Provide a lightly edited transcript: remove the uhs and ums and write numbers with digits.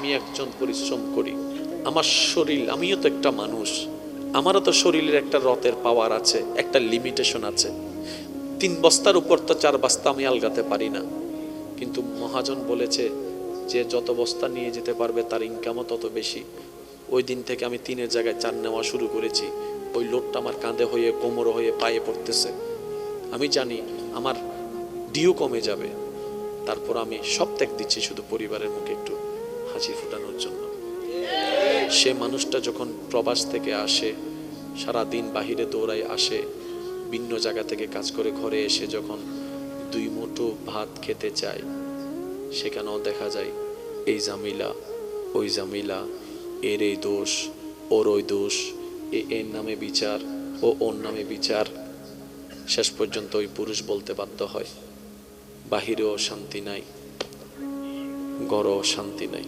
আমি একজন পরিশ্রম করি, আমার শরীর, আমিও তো একটা মানুষ, আমারও তো শরীরের একটা রথের পাওয়ার আছে, একটা লিমিটেশন আছে। 3 বস্তার উপর তো 4 বস্তা আমি আলগাতে পারি না। কিন্তু মহাজন বলেছে যে যত বস্তা নিয়ে যেতে পারবে তার ইনকামও তত বেশি। ওই দিন থেকে আমি 3-এর জায়গায় 4 নেওয়া শুরু করেছি। ওই লোডটা আমার কাঁধে হয়ে, কোমর হয়ে, পায়ে পড়তেছে। আমি জানি আমার ডিউ কমে যাবে, তারপর আমি সব ত্যাগ দিচ্ছি শুধু পরিবারের মুখে একটু হাসি ফোটানোর জন্য। সে মানুষটা যখন প্রবাস থেকে আসে, সারা দিন বাহিরে দৌড়ায় আসে, ভিন্ন জায়গা থেকে কাজ করে ঘরে এসে যখন 2 মুঠো ভাত খেতে চায়, সেখানেও দেখা যায় এই জামিলা, ওই জামিলা, এর এই দোষ, ওর ওই দোষ, এর নামে বিচার, ও ওর নামে বিচার। শেষ পর্যন্ত ওই পুরুষ বলতে বাধ্য হয়, বাহিরেও শান্তি নাই, ঘরেও শান্তি নাই।